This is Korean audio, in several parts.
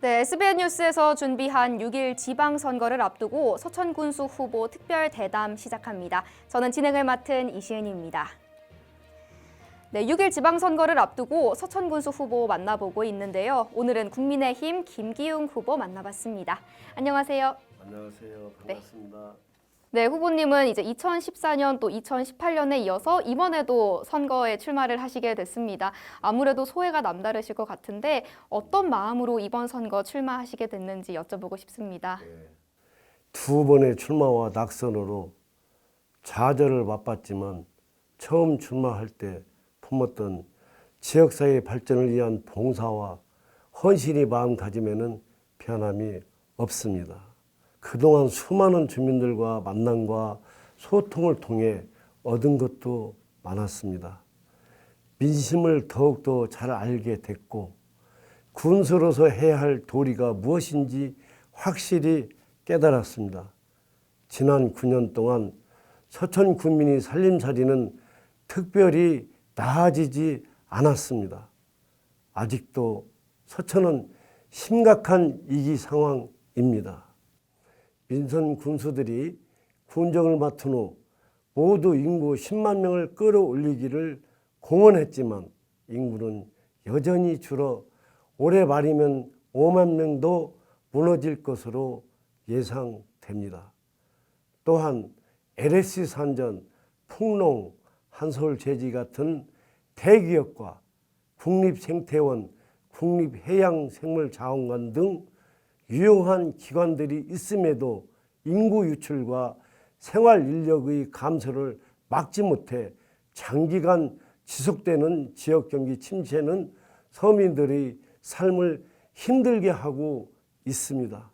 네, SBN 뉴스에서 준비한 6일 지방선거를 앞두고 서천군수 후보 특별 대담 시작합니다. 저는 진행을 맡은 이시은입니다. 네, 6일 지방선거를 앞두고 서천군수 후보 만나보고 있는데요. 오늘은 국민의힘 김기웅 후보 만나봤습니다. 안녕하세요. 안녕하세요. 반갑습니다. 네, 후보님은 이제 2014년 또 2018년에 이어서 이번에도 선거에 출마를 하시게 됐습니다. 아무래도 소회가 남다르실 것 같은데 어떤 마음으로 이번 선거 출마하시게 됐는지 여쭤보고 싶습니다. 두 번의 출마와 낙선으로 좌절을 맛봤지만 처음 출마할 때 품었던 지역사회 발전을 위한 봉사와 헌신의 마음가짐에는 변함이 없습니다. 그동안 수많은 주민들과 만남과 소통을 통해 얻은 것도 많았습니다. 민심을 더욱더 잘 알게 됐고 군수로서 해야 할 도리가 무엇인지 확실히 깨달았습니다. 지난 9년 동안 서천 군민의 살림살이는 특별히 나아지지 않았습니다. 아직도 서천은 심각한 위기 상황입니다. 민선 군수들이 군정을 맡은 후 모두 인구 10만 명을 끌어올리기를 공언했지만 인구는 여전히 줄어 올해 말이면 5만 명도 무너질 것으로 예상됩니다. 또한 LSC 산전, 풍농, 한솔제지 같은 대기업과 국립생태원, 국립해양생물자원관 등 유용한 기관들이 있음에도 인구 유출과 생활 인력의 감소를 막지 못해 장기간 지속되는 지역 경기 침체는 서민들의 삶을 힘들게 하고 있습니다.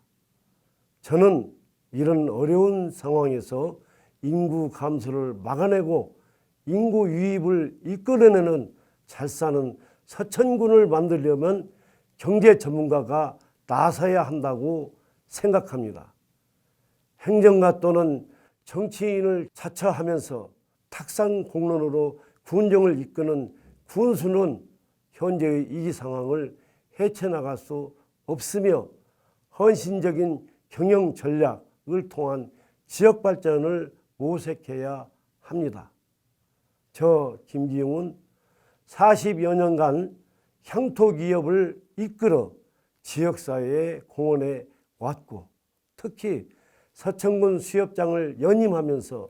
저는 이런 어려운 상황에서 인구 감소를 막아내고 인구 유입을 이끌어내는 잘 사는 서천군을 만들려면 경제 전문가가 나서야 한다고 생각합니다. 행정가 또는 정치인을 자처하면서 탁상 공론으로 군정을 이끄는 군수는 현재의 위기 상황을 헤쳐나갈 수 없으며 헌신적인 경영 전략을 통한 지역 발전을 모색해야 합니다. 저 김기웅은 40여 년간 향토 기업을 이끌어 지역사회에 공헌해 왔고 특히 서천군 수협장을 연임하면서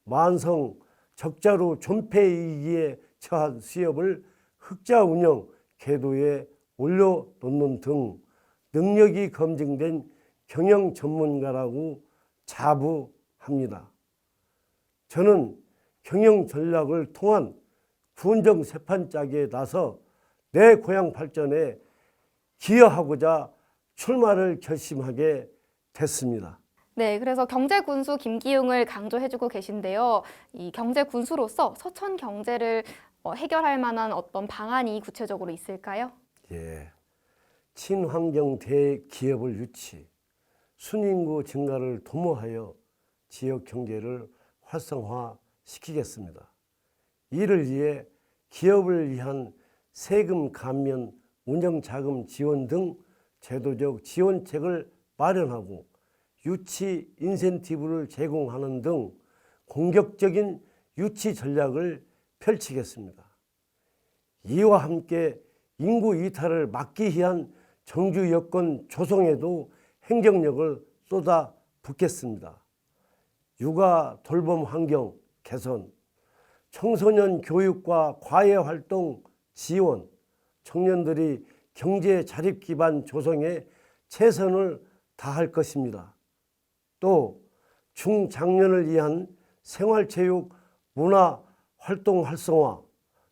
만성 적자로 존폐위기에 처한 수협을 흑자 운영 궤도에 올려놓는 등 능력이 검증된 경영 전문가라고 자부합니다. 저는 경영 전략을 통한 군정 세판 짜기에 나서 내 고향 발전에 기여하고자 출마를 결심하게 됐습니다. 네, 그래서 경제군수 김기웅을 강조해주고 계신데요. 이 경제군수로서 서천 경제를 해결할 만한 어떤 방안이 구체적으로 있을까요? 예, 친환경 대기업을 유치, 순인구 증가를 도모하여 지역 경제를 활성화시키겠습니다. 이를 위해 기업을 위한 세금 감면, 운영자금 지원 등 제도적 지원책을 마련하고 유치 인센티브를 제공하는 등 공격적인 유치 전략을 펼치겠습니다. 이와 함께 인구 이탈을 막기 위한 정주 여건 조성에도 행정력을 쏟아붓겠습니다. 육아 돌봄 환경 개선, 청소년 교육과 과외활동 지원, 청년들이 경제 자립 기반 조성에 최선을 다할 것입니다. 또 중장년을 위한 생활체육 문화활동 활성화,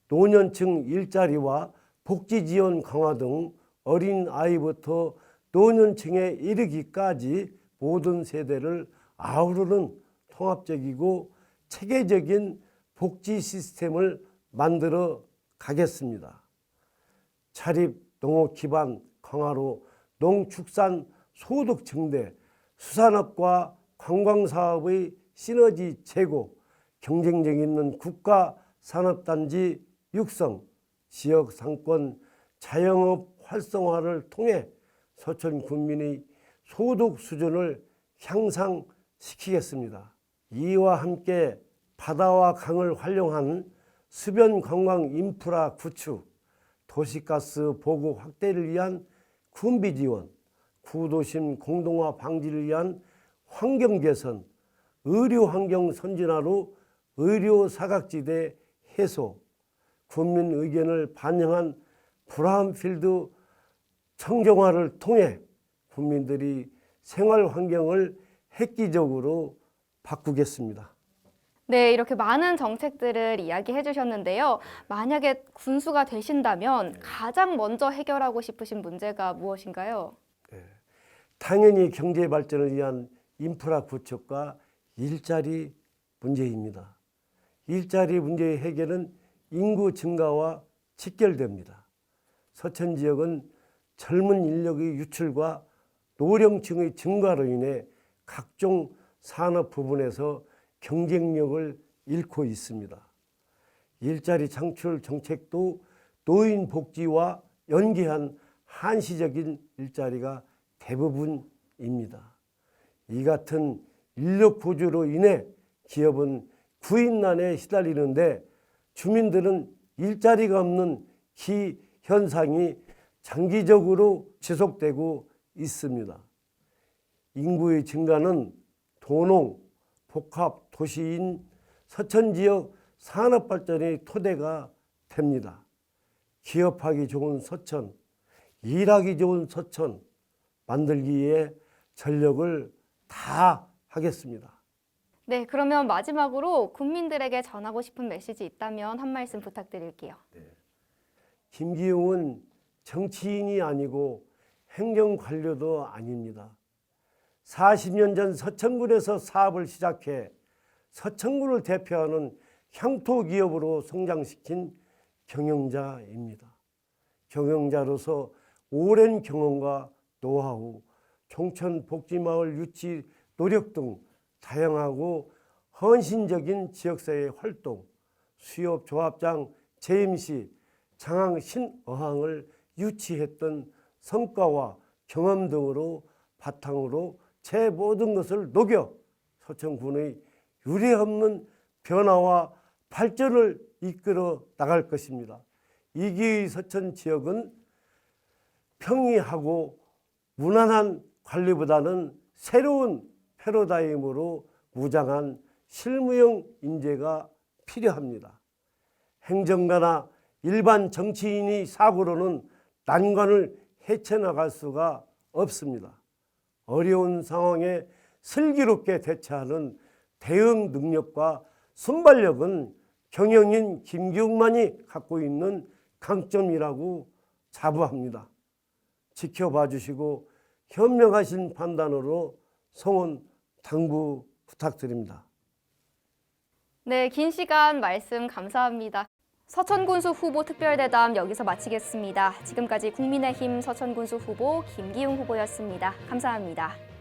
노년층 일자리와 복지 지원 강화 등 어린아이부터 노년층에 이르기까지 모든 세대를 아우르는 통합적이고 체계적인 복지 시스템을 만들어 가겠습니다. 자립 농업 기반 강화로 농축산 소득 증대, 수산업과 관광사업의 시너지 제고, 경쟁력 있는 국가 산업단지 육성, 지역 상권 자영업 활성화를 통해 서천 군민의 소득 수준을 향상시키겠습니다. 이와 함께 바다와 강을 활용한 수변 관광 인프라 구축, 도시가스 보급 확대를 위한 군비 지원, 구도심 공동화 방지를 위한 환경 개선, 의료 환경 선진화로 의료 사각지대 해소, 국민 의견을 반영한 브라운필드 청정화를 통해 국민들이 생활 환경을 획기적으로 바꾸겠습니다. 네, 이렇게 많은 정책들을 이야기해 주셨는데요. 만약에 군수가 되신다면 가장 먼저 해결하고 싶으신 문제가 무엇인가요? 당연히 경제 발전을 위한 인프라 구축과 일자리 문제입니다. 일자리 문제의 해결은 인구 증가와 직결됩니다. 서천 지역은 젊은 인력의 유출과 노령층의 증가로 인해 각종 산업 부분에서 경쟁력을 잃고 있습니다. 일자리 창출 정책도 노인 복지와 연계한 한시적인 일자리가 대부분입니다. 이 같은 인력 구조로 인해 기업은 구인난에 시달리는데 주민들은 일자리가 없는 기현상이 장기적으로 지속되고 있습니다. 인구의 증가는 도농, 복합 도시인 서천 지역 산업 발전의 토대가 됩니다. 기업하기 좋은 서천, 일하기 좋은 서천 만들기에 전력을 다하겠습니다. 네, 그러면 마지막으로 국민들에게 전하고 싶은 메시지 있다면 한 말씀 부탁드릴게요. 김기웅은 정치인이 아니고 행정관료도 아닙니다. 40년 전 서천군에서 사업을 시작해 서천군을 대표하는 향토기업으로 성장시킨 경영자입니다. 경영자로서 오랜 경험과 노하우, 종천복지마을 유치 노력 등 다양하고 헌신적인 지역사회 활동, 수협조합장 재임 시 장항 신어항을 유치했던 성과와 경험 등으로 바탕으로 제 모든 것을 녹여 서천군의 유례없는 변화와 발전을 이끌어 나갈 것입니다. 이기의 서천 지역은 평이하고 무난한 관리보다는 새로운 패러다임으로 무장한 실무형 인재가 필요합니다. 행정가나 일반 정치인이 사고로는 난관을 헤쳐나갈 수가 없습니다. 어려운 상황에 슬기롭게 대처하는 대응 능력과 순발력은 경영인 김기웅만이 갖고 있는 강점이라고 자부합니다. 지켜봐 주시고 현명하신 판단으로 성원 당부 부탁드립니다. 네, 긴 시간 말씀 감사합니다. 서천군수 후보 특별대담 여기서 마치겠습니다. 지금까지 국민의힘 서천군수 후보 김기웅 후보였습니다. 감사합니다.